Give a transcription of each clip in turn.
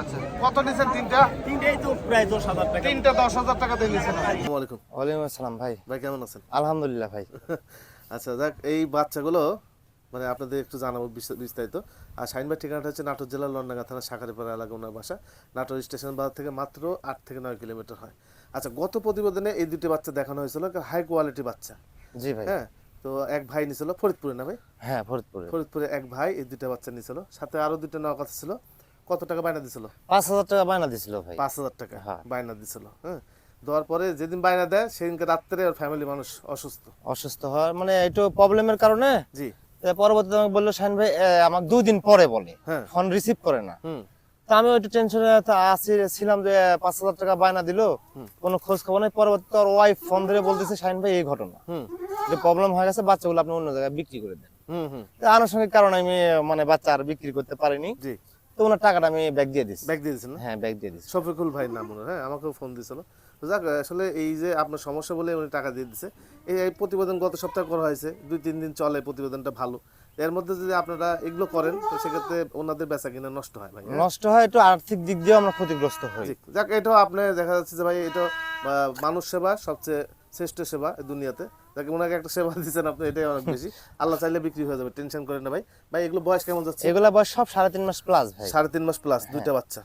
আচ্ছা, কত নিছেন তিনটা? তিনটেই তো প্রায় 10,000 টাকা। তিনটা 10,000 টাকা দিয়ে নিছেন। আসসালামু আলাইকুম ওয়ালাইকুম আসসালাম ভাই। ভাই, কেমন আছেন? আলহামদুলিল্লাহ ভাই। আচ্ছা, যাক, এই বাচ্চাগুলো মানে আপনাদের একটু জানাবো বিস্তারিত। আর শাহিন ভাই ঠিকানাটা হচ্ছে নাটোর জেলার লন্ডাঙ্গা থানা শাখারীপাড়া এলাকা ওনার বাসা। নাটোর স্টেশন বাজার থেকে মাত্র 8 থেকে 9 কিলোমিটার হয়। আচ্ছা, গত প্রতিবেদনে এই দুটি বাচ্চা দেখানো হয়েছিল, হাই কোয়ালিটি বাচ্চা। জি ভাই। হ্যাঁ, তো এক ভাই নিছিল ফরিদপুরে, না ভাই? হ্যাঁ, ফরিদপুরে। ফরিদপুরে এক ভাই এই দুটো বাচ্চা নিছিল, সাথে আরো দুটো নেওয়ার কথা ছিল। কত টাকা বায়না দিছিল? 5,000 টাকা বায়না দিছিল ভাই। 5,000 টাকা হ্যাঁ। বায়না দিছিল। হ্যাঁ, দেওয়ার পরে যেদিন বায়না দেয় সেদিনকে রাত্রে ওর ফ্যামিলি মানুষ অসুস্থ হওয়ার মানে একটু প্রবলেমের কারণে জি পরবর্তীতে আমাকে বললো শাহিন ভাই আমাকে 2 দিন পরে বলে, হ্যাঁ। ফোন রিসিভ করে না। হুম তো আমি একটু টেনশনে ছিলাম যে 5,000 টাকা বায়না দিল, কোনো খোঁজ খবর নেই। পরবর্তীতে ওর ওয়াইফ ফোন ধরে বলতেছে শাহিন ভাই এই ঘটনা, হুম যে প্রবলেম হয়ে গেছে, বাচ্চাগুলো আপনি অন্য জায়গায় বিক্রি করে দেন। হুম হুম তো আনুষঙ্গিক কারণে আমি মানে বাচ্চা আর বিক্রি করতে পারিনি। জি, তো ওনার টাকাটা আমি ব্যাক দিয়ে দিচ্ছি। ব্যাগ দিয়ে দিয়েছেন না? হ্যাঁ, ব্যাক দিয়ে দিচ্ছি। শফিকুল ভাই নাম ওনার। হ্যাঁ, আমাকেও ফোন দিয়েছিল। তো যাক, আসলে এই যে আপনার সমস্যা বলে উনি টাকা দিয়ে দিচ্ছে। এই প্রতিবেদন গত সপ্তাহে করা হয়েছে, 2-3 দিন চলে প্রতিবেদনটা, ভালো। এর মধ্যে যদি আপনারা এগুলো করেন তো সেক্ষেত্রে ওনাদের বেচা কিনা নষ্ট হয় ভাই। হ্যাঁ? নষ্ট হয়, একটু আর্থিক দিক দিয়ে আমরা ক্ষতিগ্রস্ত হই। জি, যাক, এটাও আপনি দেখা যাচ্ছে যে ভাই এটা মানুষ সেবা সবচেয়ে শ্রেষ্ঠ সেবা এই দুনিয়াতে। যাকে ওনাকে একটা সেবা দিচ্ছেন আপনি, এটাই অনেক বেশি। আল্লাহ চাইলে বিক্রি হয়ে যাবে, টেনশন করেন না ভাই। ভাই, এগুলো বয়স কেমন যাচ্ছে? এগুলা বয়স সব 3.5 মাস প্লাস ভাই। 3.5 মাস প্লাস, দুইটা বাচ্চা।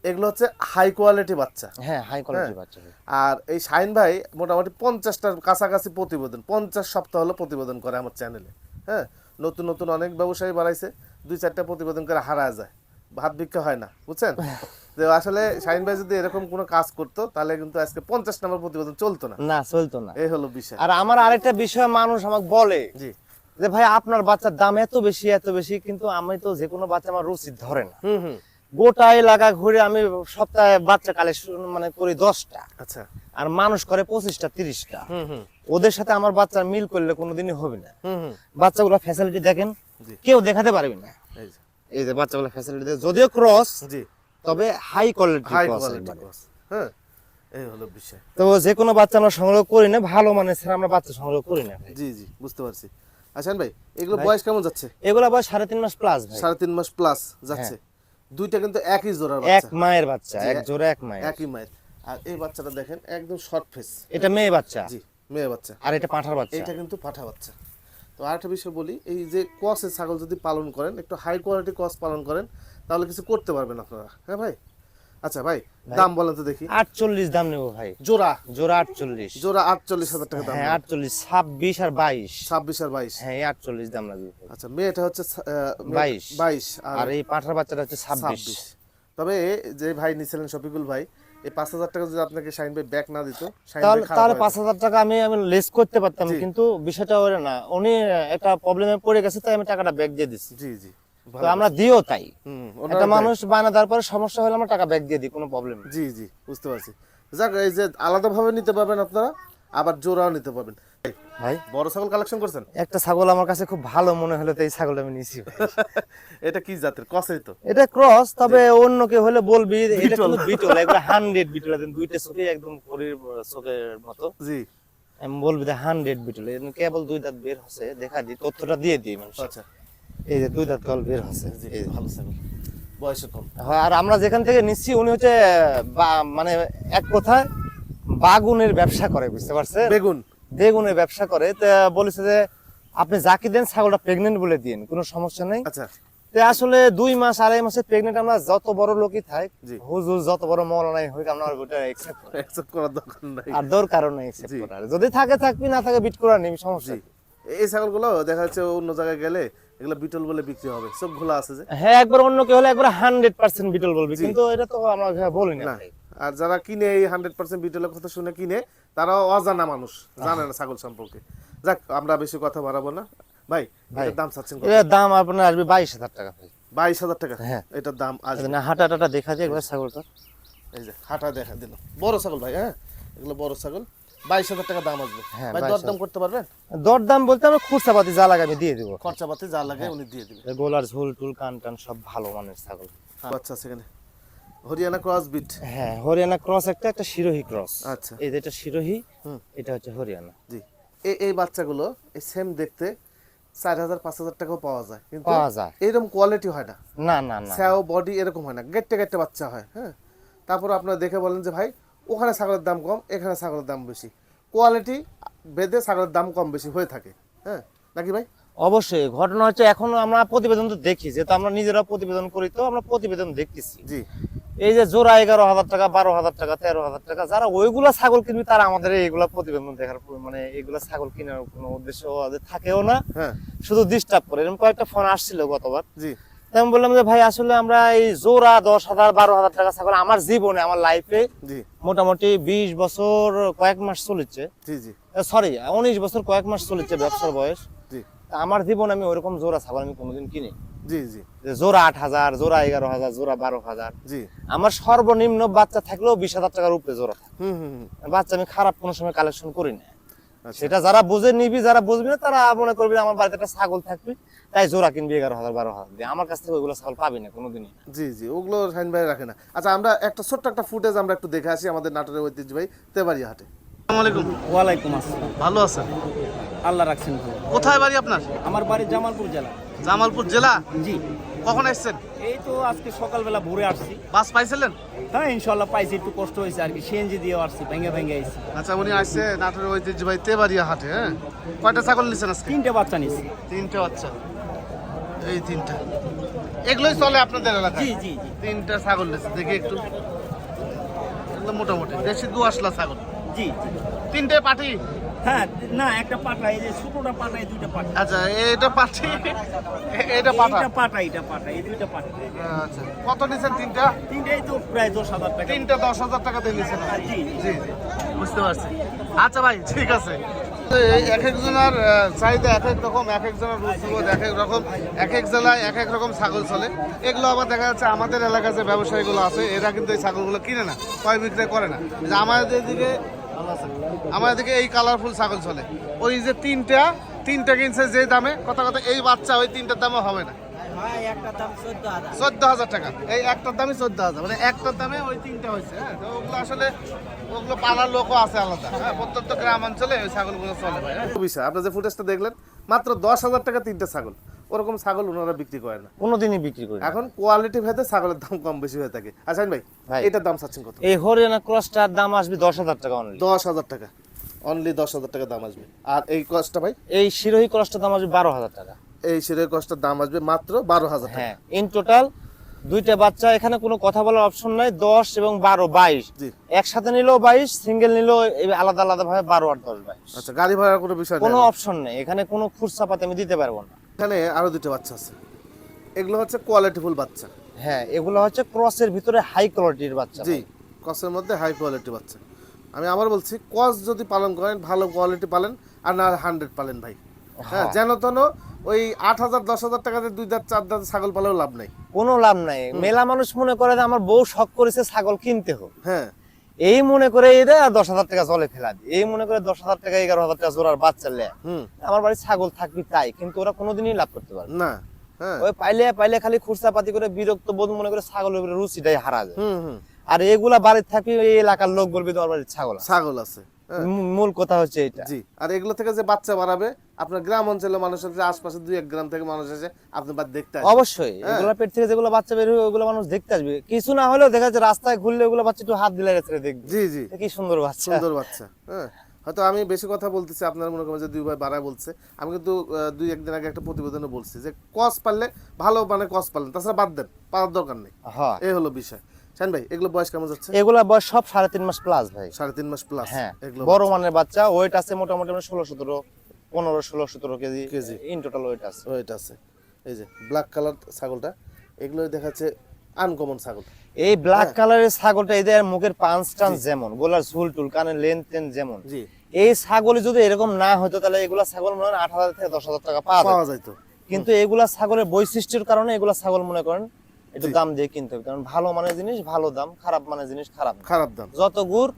এগুলো হচ্ছে হাই কোয়ালিটি বাচ্চা। হ্যাঁ, হাই কোয়ালিটি বাচ্চা ভাই। আর এই শাহিন ভাই মোটামুটি 50টার কাছাকাছি প্রতিবেদন, 50 সপ্তাহ হলো প্রতিবেদন করে আমার চ্যানেলে। হ্যাঁ, নতুন নতুন অনেক ব্যবসায়ী বাড়াইছে, 2-4টা প্রতিবেদন করে হারায় যায়, ভাত ভিক্ষা হয় না, বুঝছেন? তো আসলে শাহিন ভাই যদি এরকম কোনো কাজ করতো তাহলে কিন্তু আজকে 50 নম্বর প্রতিবেদন চলতো না। না, চলতো না। এই হলো বিষয়। আর আমার আরেকটা বিষয়, মানুষ আমাকে বলে জি, যে ভাই আপনার বাচ্চার দাম এত বেশি এত বেশি, কিন্তু আমি তো যে কোনো বাচ্চা আমার রুচি ধরে না। হুম হুম গোটা এলাকা ঘুরে আমি সপ্তাহে বাচ্চা কালেকশন মানে করি 10টা, আচ্ছা, আর মানুষ করে 25টা 30টা। হুম হুম ওদের সাথে আমার বাচ্চার মিল করলে কোনোদিনই হবে না। হুম হুম বাচ্চাগুলো ফ্যাসিলিটি দেখেন, জি, কেউ দেখাতে পারবে না। এই যে, এই যে বাচ্চাগুলো ফ্যাসিলিটি, যদিও ক্রস, জি, তবে high quality high cross. Quality cross. হ্যাঁ, এই হলো বিষয়। তো যে কোনো বাচ্চা আমরা সংগ্রহ করি না, ভালো মানের ছাড়া আমরা বাচ্চা সংগ্রহ করি না ভাই। জি জি, বুঝতে পারছি। আচ্ছা ভাই, এগুলো বয়স কেমন যাচ্ছে? এগুলা বয়স 3.5 মাস প্লাস ভাই। 3.5 মাস প্লাস যাচ্ছে। দুইটা কিন্তু একই জোড়ার এক বাচ্চা, মায়ের বাচ্চা, জি, এক জোড়া এক মায়ের। একই মায়ের। আর এই বাচ্চাটা দেখেন, একদম শর্ট ফেস। এটা মেয়ে বাচ্চা, জি, মেয়ে বাচ্চা। আর এটা পাঁঠার বাচ্চা। এটা কিন্তু পাঠা বাচ্চা। তো আরেকটা বিষয় বলি, এই যে ক্রসের ছাগল যদি পালন করেন, একটু হাই কোয়ালিটি ক্রস পালন করেন, তাহলে কিছু করতে পারবেন আপনারা। হ্যাঁ ভাই। আচ্ছা ভাই, দাম বলেন তো দেখি। 48 দাম নেবো ভাই। জোড়া জোড়া 48। জোড়া 48,000 টাকা দাম। হ্যাঁ, 48, 26 আর 22। 26 আর 22। হ্যাঁ, 48 দাম লাগবে ভাই। আচ্ছা, মেয়েটা হচ্ছে 22 22 আর এই পাঁঠার বাচ্চাটা হচ্ছে 26। তবে যে ভাই নিছিলেন শফিকুল ভাই, এই 5,000 টাকা যদি আপনাকে শাহিন ভাই ব্যাক না দিত, শাহিন ভাই খারাপ তাহলে হয়ে যেত। 5,000 টাকা আমি লেস করতে পারতাম, জি। কিন্তু বিষয়টা ওরে না, উনি একটা প্রবলেমে পড়ে গেছে, তাই আমি টাকাটা ব্যাক দিয়ে দিচ্ছি। জি জি, তো আমরা দিও তাই। ওনারা একটা দেয়। মানুষ বায়না দেওয়ার পরে সমস্যা হলে আমরা টাকা ব্যাক দিয়ে দিই, কোনো প্রবলেম নেই। জি জি, বুঝতে পারছি। যাক, এই যে আলাদাভাবে নিতে পারবেন আপনারা, আবার জোড়াও নিতে পারবেন। ভাই, বড় ছাগল কালেকশন করছেন? একটা ছাগল আমার কাছে খুব ভালো মনে হলো, তো এই ছাগলটা আমি নিয়েছি ভাই। এটা কি জাতের? কসেই তো? এটা ক্রস, তবে অন্য কেউ হলে বলবি এটা বিটল। কিন্তু বিটল, একবার 100 বিটল, দুইটা চোখে একদম পরীর চোখের মতো। জি, আমি বলবি যে 100 বিটল। কেবল 2 দাঁত বের হচ্ছে, দেখা দিই, তথ্যটা দিয়ে দিই মানুষ। আচ্ছা, এই যে 2 দাঁত কল বের হচ্ছে। জি, ভালো ছাগল, বয়সে কম। হ্যাঁ, আর আমরা যেখান থেকে নিচ্ছি উনি হচ্ছে মানে এক কথায় বাগুনের ব্যবসা করে, বুঝতে পারছেন? বেগুনের ব্যবসা করে। তো বলেছে যে আপনি যাকে দেন ছাগলটা প্রেগনেন্ট বলে দিন, কোনো সমস্যা নেই। আচ্ছা, তো আসলে 2 মাস 2.5 মাসে প্রেগনেন্ট, আমরা যত বড় লোকই থাক, জি। হুজুর যত বড় মৌলানাই হোক, আমরা ওটা একসেপ্ট করি। অ্যাকসেপ্ট করার দরকার নাই। আর দরকার নেই একসেপ্ট জি। করার, যদি থাকে থাকবি, না থাকে বিট করার নেই, সমস্যা জি, কি? এই ছাগলগুলো দেখা যাচ্ছে অন্য জায়গায় গেলে এগুলো বিটল বলে বিক্রি হবে, সব খোলা আছে যে। হ্যাঁ, একবার অন্য কেউ হলে একবার 100% বিটল বলবি, কিন্তু এটা তো আমরা বলি না না, ভাই। আর যারা কিনে এই 100% বিটলের কথা শুনে কিনে, তারা অজানা মানুষ, জানে না ছাগল সম্পর্কে। যাক, আমরা বেশি কথা বাড়াবো না ভাই। এটার দাম চাচ্ছেন কত? এর দাম আপনার আসবে 22,000 টাকা ভাই। 22,000 টাকা। হ্যাঁ। এটার দাম আসবে। না, হাঁটাটা দেখা যায় একবার ছাগলটা। এই যে হাঁটা দেখা দিল, বড় ছাগল ভাই। হ্যাঁ, এগুলো বড় ছাগল, 22,000 টাকা দাম আসবে। হ্যাঁ, ভাই, 22,000 দরদাম করতে পারবেন? দরদাম বলতে আমরা খুচরাপাতি যা লাগে আমি দিয়ে দিব। খরচাপাতি যা লাগে উনি দিয়ে দিবেন। গোলার ঝোল টুল কান টান সব ভালো মানের ছাগল। আচ্ছা, সেখানে হরিয়ানা ক্রস বিট। হ্যাঁ, হরিয়ানা ক্রস একটা শিরোহী ক্রস। আচ্ছা, এই যেটা শিরোহী, হুম, এটা হচ্ছে হরিয়ানা। জি। এই বাচ্চাগুলো এই সেম দেখতে, 4,000 5,000 টাকাও পাওয়া যায়, কিন্তু পাওয়া যায় এরকম কোয়ালিটি হয় না। না না না স্যাও বডি এরকম হয় না, গেটে গেটে বাচ্চা হয়। হ্যাঁ, তারপর আপনারা দেখে বলেন যে ভাই ওখানে ছাগলের দাম কম, এখানে ছাগলের দাম বেশি। কোয়ালিটি ভেদে ছাগলের দাম কম বেশি হয়ে থাকে। হ্যাঁ নাকি ভাই? অবশ্যই। ঘটনা হচ্ছে এখন আমরা প্রতিবেদন তো দেখি, যেহেতু আমরা নিজেরা প্রতিবেদন করি, তো আমরা প্রতিবেদন দেখতেছি। জি, এই যে জোড়া 11,000 টাকা, 12,000 টাকা, 13,000 টাকা, যারা ওইগুলা ছাগল কিনবে তারা আমাদের এইগুলা প্রতিবেদন দেখার মানে এইগুলা ছাগল কেনার কোনো উদ্দেশ্য ওদের থাকেও না, হ্যাঁ, শুধু ডিস্টার্ব করে। এরকম কয়েকটা ফোন আসছিল গতবার, জি, আমি বললাম যে ভাই আসলে আমরা এই জোড়া 10,000 12,000 টাকা ছাগল আমার জীবনে, আমার লাইফে জি, মোটামুটি 20 বছর কয়েক মাস চলেছে, জি, জি, সরি 19 বছর কয়েক মাস চলেছে ব্যবসার বয়স। জি, তা আমার জীবনে আমি ওইরকম জোড়া ছাগল আমি কোনোদিন কিনি। জি, জি, যে জোড়া 8,000, জোড়া 11,000, জোড়া 12,000, জি, আমার সর্বনিম্ন বাচ্চা থাকলেও 20,000 টাকার উপরে জোড়া থাকে। হুম, হুম, হুম, বাচ্চা আমি খারাপ কোনো সময় কালেকশন করি না। আচ্ছা, সেটা যারা বুঝে নিবি, যারা বুঝবি না তারা মনে করবি আমার বাড়িতে একটা ছাগল থাকবে তাই জোড়া কিনবি 11,000 12,000 দিয়ে। আমার কাছ থেকে ওইগুলো ছাগল পাবি না কোনোদিনই। জি, জি, ওগুলো শাহিন ভাই রাখে না। আচ্ছা, আমরা একটা ছোট্ট একটা ফুটেজ আমরা একটু দেখে আসি আমাদের নাটোরের ঐতিহ্যবাহী তেবাড়িয়া হাটে। আসসালামু আলাইকুম। ওয়ালাইকুম আসসালাম। ভালো আছেন? আল্লাহ রাখছেন ভালো। কোথায় বাড়ি আপনার? আমার বাড়ি জামালপুর জেলা। জামালপুর জেলা। জি, কখন আসছেন? এই তো আজকে সকালবেলা ভোরে আসছি। বাস পাইছিলেন? হ্যাঁ ইনশাল্লাহ পাইছি, একটু কষ্ট হয়েছে আর কি, সিএনজি দিয়ে আসছি, ভেঙে ভেঙে আইছি। আচ্ছা, উনি আসছে নাটোরের ঐতিহ্যবাহী তেবাড়িয়া হাটে। হ্যাঁ, কয়টা ছাগল নিছেন আজকে? 3টে বাচ্চা নিছি। 3টে বাচ্চা, এই 3টা এগুলোই চলে আপনাদের এলাকায়? জি জি জি 3টা ছাগল নিচ্ছে, দেখি একটু। এগুলো মোটামুটি দেশি দুআঁশলা ছাগল। জি জি। 3টে পাটি? হ্যাঁ, না একটা পাটা, এই যে ছোটটা পাটা, এই দুইটা পাটা। আচ্ছা, এটা পাটি, এটা পাটা। এইটা পাটা, এইটা পাটা, এই দুইটা পাটা। আচ্ছা, কত নিছেন 3টা? তিনটেই তো প্রায় 10,000 টাকা। 3টা 10,000 টাকা দিয়ে নিছেন? জি জি। জি, জি, বুঝতে পারছি। আচ্ছা ভাই, ঠিক আছে। তো এই এক একজনের চাহিদা এক এক রকম, এক একজনের রুচিবোধ এক এক রকম, এক এক জেলায় এক এক রকম ছাগল চলে। এগুলো আবার দেখা যাচ্ছে আমাদের এলাকায় যে ব্যবসায়ীগুলো আছে এরা কিন্তু এই ছাগলগুলো কিনে না, ক্রয় বিক্রয় করে না। যে আমাদের দিকে এই কালারফুল ছাগল চলে। ওই যে তিনটা কিনছে যে দামে, কথা কথা এই বাচ্চা ওই 3টার দামও হবে না। ভাই একটা দাম 14,000। 14,000 টাকা, এই একটার দামই 14,000, মানে একটার দামে ওই 3টা হয়েছে। হ্যাঁ, তো ওগুলো আসলে ওগুলো পালার লোকও আছে আলাদা। হ্যাঁ, প্রত্যন্ত গ্রাম অঞ্চলে ওই ছাগলগুলো চলে ভাই। বিষয় আপনার যে ফুটেজটা দেখলেন, মাত্র 10,000 টাকা 3টে ছাগল। ওরকম ছাগল ওনারা বিক্রি করে না, কোনোদিনই বিক্রি করি না। এখন কোয়ালিটি ভেদে ছাগলের দাম কম বেশি হয়ে থাকে। আচ্ছা ভাই, ভাই, এটার দাম চাচ্ছেন কত? এই হরিয়ানা ক্রসটার দাম আসবে 10,000 টাকা অনলি। 10,000 টাকা, অনলি 10,000 টাকা দাম আসবে। আর এই কস্টটা ভাই? এই শিরোহী ক্রসটার দাম আসবে 12,000 টাকা। এই শিরের কস্টের দাম আসবে মাত্র 12,000 টাকা। হ্যাঁ, ইন টোটাল দুইটা বাচ্চা, এখানে কোনো কথা বলার অপশন নাই। 10 এবং 12 22, জি, একসাথে নিলেও 22, সিঙ্গেল নিলেও আলাদা আলাদা ভাবে 12 আর 10 22। আচ্ছা, গাড়ি ভাড়ার কোনো বিষয় নেই? কোনো অপশন নেই এখানে, কোনো খুচরা পাতে আমি দিতে পারবো না। এখানে আরো দুটো বাচ্চা আছে, এগুলো হচ্ছে কোয়ালিটিফুল বাচ্চা। হ্যাঁ, এগুলো হচ্ছে ক্রসের ভিতরে হাই কোয়ালিটির বাচ্চা। জি, কসের মধ্যে হাই কোয়ালিটি বাচ্চা। আমি আবার বলছি, কস যদি পালন করেন ভালো কোয়ালিটি পালেন, আর না 100 পালেন ভাই। হ্যাঁ, যেন তেন ওই 8,000 10,000 টাকাতে 2 দাঁত 4 দাঁত ছাগল পালেও লাভ নাই। কোনো লাভ নাই। মেলা মানুষ মনে করে যে আমার বউ শখ করেছে ছাগল কিনতে হোক, হ্যাঁ, এই মনে করে এটা 10,000 টাকা জলে ফেলা দিই, এই মনে করে 10,000 টাকা 11,000 টাকা জোড়ার বাচ্চা লেয়। আমার বাড়ি ছাগল থাকবি তাই, কিন্তু ওরা কোনোদিনই লাভ করতে পারবে না। হ্যাঁ, ওই পাইলে খালি খুচরা পাতি করে বিরক্ত বোধ মনে করে ছাগলের উপরে রুচিটাই হারা যায়। হুম, আর এগুলা বাড়িতে থাকবে, এই এলাকার লোক বলবে তোমার বাড়ির ছাগল আছে। ছাগল আছে। হ্যাঁ, মূল কথা হচ্ছে এটা। জি, আর এগুলো থেকে যে বাচ্চা বাড়াবে, আপনার গ্রাম অঞ্চলের মানুষের যে আশপাশে 2-1 গ্রাম থেকে মানুষ এসে আপনার বাড়ি দেখতে আসবে। অবশ্যই এগুলা পেট থেকে যেগুলো বাচ্চা বের হবে ওগুলো মানুষ দেখতে আসবে। কিছু না হলেও দেখা যাচ্ছে রাস্তায় ঘুরলে ওগুলো বাচ্চা একটু হাত দিলে ছেড়ে দেখবে, জি, জি, কি সুন্দর বাচ্চা। সুন্দর বাচ্চা। হ্যাঁ, হয়তো আমি বেশি কথা বলতেছি, আপনারা মনে করেন যে 2 ভাই বাড়ায় বলছে। আমি কিন্তু 2-1 দিন আগে একটা প্রতিবেদনে বলছি যে কস পারলে ভালো, মানে কস পারলেন, তাছাড়া বাদ দেন, পাওয়ার দরকার নেই। হ্যাঁ, এই হলো বিষয়। শাহিন ভাই, এগুলো বয়স কেমন যাচ্ছে? এগুলা বয়স সব 3.5 মাস প্লাস ভাই। 3.5 মাস প্লাস। হ্যাঁ, এগুলো বড় মানের বাচ্চা, ওয়েট আছে মোটামুটি 16-17 কেজি ইন টোটাল ওয়েট আছে। ওয়েট আছে। এই যে ব্ল্যাক কালার ছাগলটা, এগুলো দেখাচ্ছে আনকমন ছাগল। এই ব্ল্যাক কালারের ছাগলটা, এদের মুখের পাঁচ টান যেমন, গলার ঝুল টুল, কানের লেন্থ টেন যেমন, জি, এই ছাগল যদি এরকম না হতো তাহলে এগুলা ছাগল মনে হয় 8,000 থেকে 10,000 টাকা পাওয়া যায় তো। কিন্তু এগুলা ছাগলের বৈশিষ্ট্যের কারণে এগুলা ছাগল মনে করেন একটু দাম দিয়ে কিনতে হবে, কারণ ভালো মানের জিনিস ভালো দাম, খারাপ মানের জিনিস খারাপ দাম। যত গুড়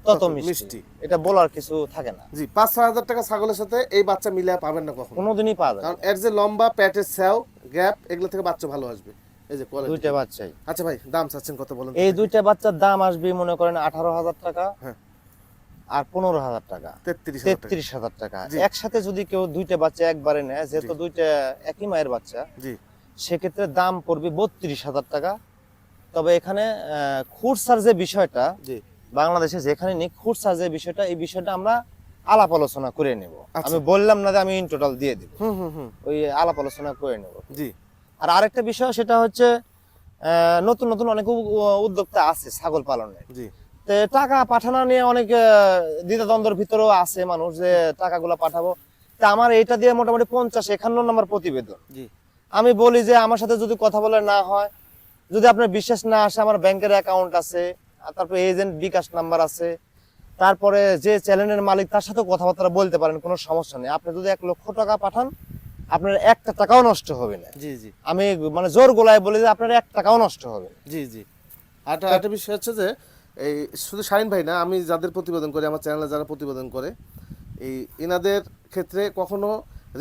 তত মিষ্টি, এটা বলার কিছু থাকে না। জি, 5-6 হাজার টাকা ছাগলের সাথে এই বাচ্চা মিলিয়ে পাবেন না কখনো, কোনোদিনই পাওয়া যায় কারণ এর যে লম্বা প্যাটের স্যাও গ্যাপ, এগুলো থেকে বাচ্চা ভালো আসবে। এই যে কোয়ালিটি দুইটা বাচ্চাই। আচ্ছা ভাই, দাম চাচ্ছেন কত বলেন? এই দুইটা বাচ্চার দাম আসবে মনে করেন 18,000 টাকা। হ্যাঁ, আর 15,000 টাকা, 33,000 টাকা। জি। একসাথে যদি কেউ দুইটা বাচ্চা একবারে নেয়, যেহেতু দুইটা একই মায়ের বাচ্চা, জি সেক্ষেত্রে দাম পড়বে 32,000 টাকা। তবে এখানে খুচরার যে বিষয়টা, জি বাংলাদেশে যেখানে নিক খুচরা যে বিষয়টা, এই বিষয়টা আমরা আলাপ আলোচনা করে নেব। আচ্ছা। আমি বললাম না যে আমি ইন টোটাল দিয়ে দিব, হুম হুম হুম ওই আলাপ আলোচনা করে নেব। জি আর আরেকটা বিষয়, সেটা হচ্ছে নতুন নতুন অনেক উদ্যোক্তা আছে ছাগল পালনের। জি তো টাকা পাঠানো নিয়ে অনেক দ্বিধাদ্বন্দ্বের ভিতরেও আছে মানুষ, যে টাকাগুলো পাঠাবো। তা আমার এটা দিয়ে মোটামুটি 50-51 নম্বর প্রতিবেদন। জি আমি বলি যে আমার সাথে যদি কথা বলে না হয়, যদি আপনার বিশ্বাস না আসে, আমার ব্যাংকের অ্যাকাউন্ট আছে, আর তারপরে এজেন্ট বিকাশ নাম্বার আছে, তারপরে যে চ্যানেলের মালিক তার সাথে কথাবার্তা বলতে পারেন, কোনো সমস্যা নেই। আপনি যদি 1 লক্ষ টাকা পাঠান, আপনার 1 টাকাও নষ্ট হবে না। জি জি আমি মানে জোর গলায় বলি যে আপনার 1 টাকাও নষ্ট হবে না। জি জি একটা বিষয় হচ্ছে যে এই শুধু শাহিন ভাই না, আমি যাদের প্রতিবেদন করি, আমার চ্যানেলে যারা প্রতিবেদন করে, এই এনাদের ক্ষেত্রে কখনো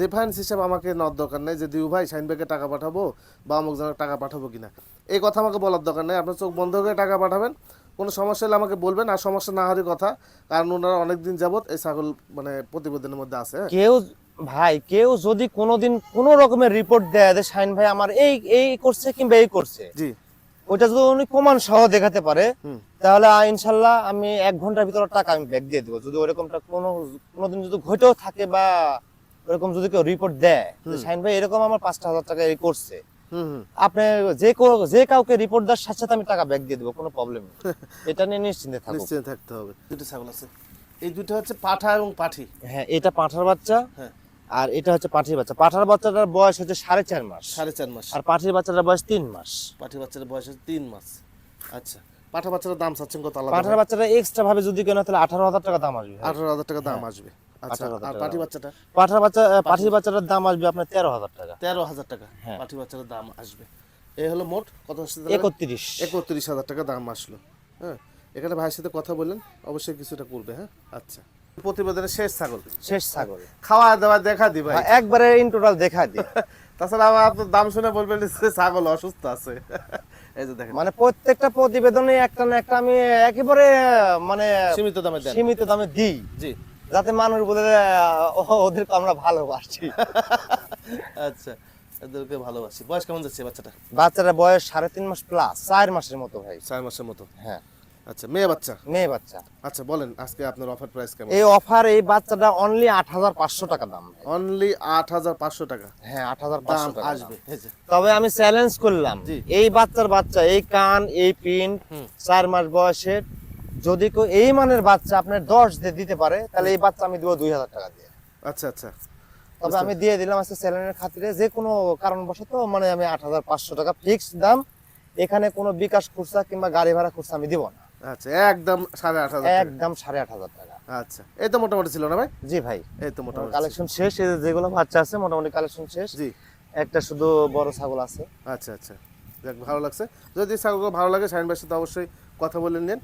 রেফারেন্স হিসাবে আমাকে নেওয়ার দরকার নেই যে দিউ ভাই শাহিন ভাইকে টাকা পাঠাবো বা অমুক জনের টাকা পাঠাবো কিনা, এই কথা আমাকে বলার দরকার নেই। আপনার চোখ বন্ধ করে টাকা পাঠাবেন, কোনো সমস্যা হলে আমাকে বলবেন, আর সমস্যা না হওয়ারই কথা, কারণ ওনারা অনেকদিন যাবত এই ছাগল মানে প্রতিবেদনের মধ্যে আছে। কেউ যদি কোনোদিন কোনো রকমের রিপোর্ট দেয় যে শাহিন ভাই আমার এই এই করছে কিংবা এই করছে, জি ওইটা যদি উনি প্রমাণ সহ দেখাতে পারে, তাহলে ইনশাল্লাহ আমি 1 ঘন্টার ভিতরে টাকা আমি ব্যাক দিয়ে দেবো। যদি ওরকমটা কোনোদিন যদি ঘটেও থাকে, বা ওরকম যদি কেউ রিপোর্ট দেয় যে শাহিন ভাই এরকম আমার 5,000 টাকা এই করছে, হুম হুম আপনি যে কাউকে রিপোর্ট দেওয়ার সাথে সাথে আমি টাকা ব্যাক দিয়ে দেবো, কোনো প্রবলেম নেই। এটা নিয়ে নিশ্চিন্তে থাকুন। নিশ্চয়ই থাকতে হবে। দুটো ছাগল আছে, এই দুটো হচ্ছে পাঠা এবং পাঠি। হ্যাঁ, এটা পাঁঠার বাচ্চা, হ্যাঁ আর এটা হচ্ছে পাঠির বাচ্চা। পাঠার বাচ্চাটার বয়স হচ্ছে 4.5 মাস, 4.5 মাস। আর পাঠির বাচ্চাটার বয়স 3 মাস। পাঠি বাচ্চার বয়স হচ্ছে 3 মাস। আচ্ছা, পাঠা বাচ্চার দাম চাচ্ছেন কত আলাদা? পাঠার বাচ্চাটা এক্সট্রা ভাবে যদি কেন, তাহলে 18,000 টাকা দাম আসবে। 18,000 টাকা দাম আসবে। আচ্ছা, 18,000 আর টাকা পাঠি দাম। বাচ্চাটা? পাঠির বাচ্চাটার দাম আসবে আপনার 13,000 টাকা। 13,000 টাকা হ্যাঁ। পাঠি বাচ্চার দাম আসবে। এই হলো মোট কত আসছে? 31,000 টাকা দাম আসলো। হ্যাঁ, এখানে ভাইয়ের সাথে কথা বললেন, অবশ্যই কিছুটা করবে। হ্যাঁ, আচ্ছা, প্রতিবেদনের শেষ ছাগল। শেষ ছাগল। খাওয়া দাওয়া দেখা দি ভাই, একবারে ইন টোটাল দেখা দিই। তাছাড়া আবার আপনার দাম শুনে বলবেন যে ছাগল অসুস্থ আছে। এই যে দেখেন, মানে প্রত্যেকটা প্রতিবেদনে একটা না একটা আমি একেবারে মানে সীমিত দামে দেন। সীমিত দামে দিই, জি, যাতে মানুষ বলে ওদেরকে আমরা ভালোবাসি। আচ্ছা, এদেরকে ভালোবাসি। বয়স কেমন যাচ্ছে বাচ্চাটা? বাচ্চাটার বয়স 3.5 মাস প্লাস, 4 মাসের মতো ভাই। 4 মাসের মতো। হ্যাঁ, আচ্ছা, মেয়ে বাচ্চা? মেয়ে বাচ্চা। আচ্ছা, বলেন আজকে আপনার অফার প্রাইস কেমন? এই অফার, এই বাচ্চাটা অনলি 8,500 টাকা দাম। অনলি 8,500 টাকা হ্যাঁ, দাম 8,500 টাকা আসবে। এই যে, তবে আমি চ্যালেঞ্জ করলাম, জি। এই বাচ্চা, এই কান, এই পিন, 4 মাস বয়সের, যদি কেউ এই মানের বাচ্চা আপনার 10 দিয়ে দিতে পারে, তাহলে এই বাচ্চা আমি দেবো 2,000 টাকা দিয়ে। আচ্ছা আচ্ছা, তবে আমি দিয়ে দিলাম আজকে চ্যালেঞ্জের খাতিরে, যে কোনো কারণবশত মানে আমি 8,500 টাকা ফিক্সড দাম। এখানে কোনো বিকাশ খুচরা কিংবা গাড়ি ভাড়া খুচরা আমি দিব না। আচ্ছা, একদম 8,500 টাকা। একদম 8,500 টাকা। আচ্ছা, এই তো মোটামুটি ছিল না ভাই? জি ভাই, এই তো মোটামুটি কালেকশন শেষ। এই যেগুলো বাচ্চা আছে মোটামুটি কালেকশন শেষ। জি, একটা শুধু বড় ছাগল আছে। আচ্ছা আচ্ছা, যাক, ভালো লাগছে। যদি ছাগলগুলো ভালো লাগে শাহিন ভাইয়ের সাথে অবশ্যই কথা বলে নিন।